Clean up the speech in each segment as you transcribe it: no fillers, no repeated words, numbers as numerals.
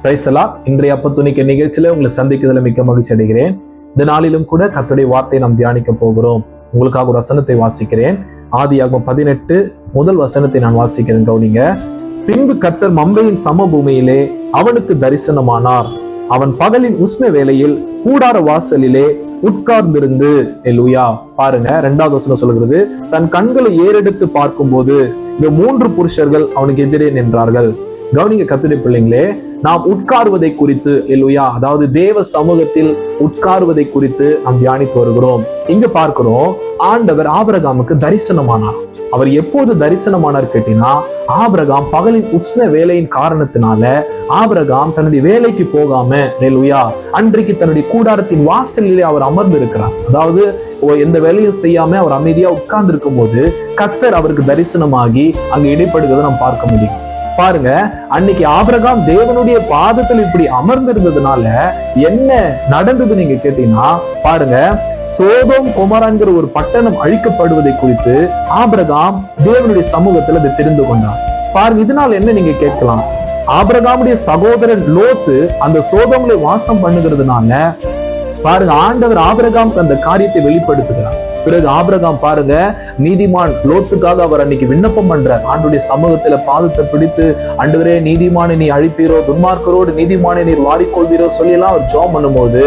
Praise the Lord. இன்றைய அப்பத்துணிக்க நிகழ்ச்சியில உங்களை சந்திக்கிறதுல மிக்க மகிழ்ச்சி அடைகிறேன். இந்த நாளிலும் கூட கர்த்தருடைய வார்த்தையை நாம் தியானிக்க போகிறோம். உங்களுக்காக ஒரு வசனத்தை வாசிக்கிறேன். ஆதியாகமம் 18 முதல் வசனத்தை நான் வாசிக்கிறேன், கவனிங்க. பின்பு கர்த்தர் மம்ரேயின் சமபூமியிலே அவனுக்கு தரிசனமானார். அவன் பகலின் உஷ்ண வேளையில் கூடார வாசலிலே உட்கார்ந்திருந்து, அல்லேலூயா. பாருங்க, 2வது வசனம் சொல்கிறது, தன் கண்களை ஏறெடுத்து பார்க்கும்போது இந்த 3 புருஷர்கள் அவனுக்கு எதிரே நின்றார்கள். கவனிங்க கர்த்தருடைய பிள்ளைங்களே, நாம் உட்காருவதை குறித்து, அல்லேலூயா, அதாவது தேவ சமூகத்தில் உட்காருவதை குறித்து நாம் தியானித்து வருகிறோம். இங்க பார்க்கிறோம், ஆண்டவர் ஆபிரகாமுக்கு தரிசனமானார். அவர் எப்போது தரிசனமானார் கேட்டீங்கன்னா, ஆபிரகாம் பகலின் உஷ்ண வேலையின் காரணத்தினால ஆபிரகாம் தன்னுடைய வேலைக்கு போகாம, அல்லேலூயா, அன்றைக்கு தன்னுடைய கூடாரத்தின் வாசலிலே அவர் அமர்ந்து இருக்கிறார். அதாவது எந்த வேலையும் செய்யாம அவர் அமைதியா உட்கார்ந்து இருக்கும் போது கர்த்தர் அவருக்கு தரிசனமாகி அங்க இடைப்படுகிறத நாம் பார்க்க முடியும். பாருங்க, அன்னைக்கு ஆபிரகாம் தேவனுடைய பாதத்தில் இப்படி அமர்ந்திருந்ததுனால என்ன நடந்தது நீங்க கேட்டீங்கன்னா, பாருங்க, சோதோம் கொமோராங்கிற ஒரு பட்டணம் அழிக்கப்படுவதை குறித்து ஆபிரகாம் தேவனுடைய சமூகத்தில் அதை தெரிந்து கொண்டார். பாருங்க, இதனால என்ன நீங்க கேட்கலாம், ஆபிரகாமுடைய சகோதரன் லோத்து அந்த சோதோம்ல வாசம் பண்ணுகிறதுனால பாருங்க ஆண்டவர் ஆபிரகாமுக்கு அந்த காரியத்தை வெளிப்படுத்துகிறார். பிறகு ஆபிரகாம் பாருங்க, நீதிமான் லோத்துக்காக அவர் அன்னைக்கு விண்ணப்பம் பண்றார். ஆண்டுடைய சமூகத்துல பாதத்தை பிடித்து, ஆண்டவரே, நீதிமானை நீ அழிப்பீரோ, துன்மார்க்கரோடு நீதிமானை நீர் வாரிக்கொள்வீரோ சொல்லி எல்லாம் அவர் ஜெபம் பண்ணும்போது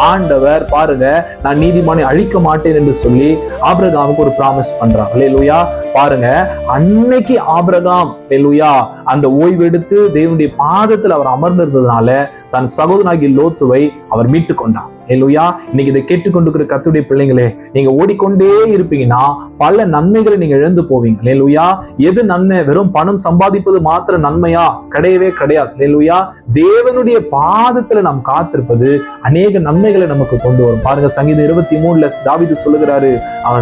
ஆண்டவர் பாருங்க, நான் நீதிமானை அழிக்க மாட்டேன் என்று சொல்லி ஆபிரகாமுக்கு ஒரு ப்ராமிஸ் பண்றார். அல்லேலூயா. பாருங்க, அன்னைக்கு ஆபிரகாம், அல்லேலூயா, அந்த ஓய்வெடுத்து தேவனுடைய பாதத்தில் அவர் அமர்ந்திருந்ததுனால தன் சகோதரனாகிய லோத்துவை அவர் மீட்டு கொண்டார். அல்லேலூயா. இன்னைக்கு இதை கேட்டுக்கொண்டிருக்கிற கர்த்தருடைய பிள்ளைங்களே, நீங்க ஓடிக்கொண்டே இருப்பீங்கன்னா பல நன்மைகளை நீங்க இழந்து போவீங்க. அல்லேலூயா. எது நன்மை? வெறும் பணம் சம்பாதிப்பது மாத்திர நன்மையா? கிடையவே கிடையாது. அல்லேலூயா. தேவனுடைய பாதத்துல நாம் காத்திருப்பது அநேக நன்மைகளை நமக்கு கொண்டு வரும். பாருங்க, சங்கீதம் 23 தாவீது சொல்லுகிறாரு,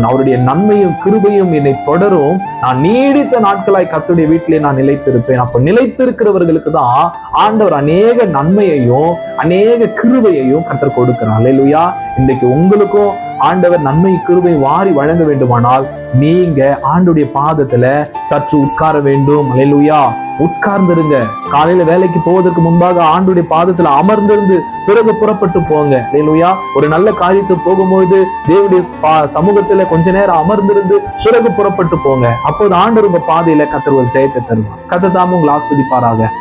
அவருடைய நன்மையும் கிருபையும் என்னை தொடரும், நான் நீடித்த நாட்களாய் கர்த்தருடைய வீட்டிலே நான் நிலைத்திருப்பேன். அப்ப நிலைத்திருக்கிறவர்களுக்கு தான் ஆண்டவர் அநேக நன்மையையும் அநேக கிருபையையும் கர்த்தர் கொடுக்கிறார். அல்லேலூயா. இன்றைக்கு உங்களுக்கும் ஆண்டவர் நன்மை கிருபை வாரி வழங்க வேண்டுமானால் நீங்க ஆண்டுடைய பாதத்துல சற்று உட்கார வேண்டும். அல்லேலூயா. உட்கார்ந்துருங்க. காலையில வேலைக்கு போவதற்கு முன்பாக ஆண்டுடைய பாதத்துல அமர்ந்திருந்து பிறகு புறப்பட்டு போங்க. அல்லேலூயா. ஒரு நல்ல காரியத்தை போகும்போது தேவனுடைய சமூகத்துல கொஞ்ச நேரம் அமர்ந்திருந்து பிறகு புறப்பட்டு போங்க. அப்போது ஆண்டவர் உங்க பாதையில கர்த்தர் ஒரு ஜெயத்தை தருவார். கர்த்தர் தாமே உங்களை ஆஸ்வதிப்பாராக.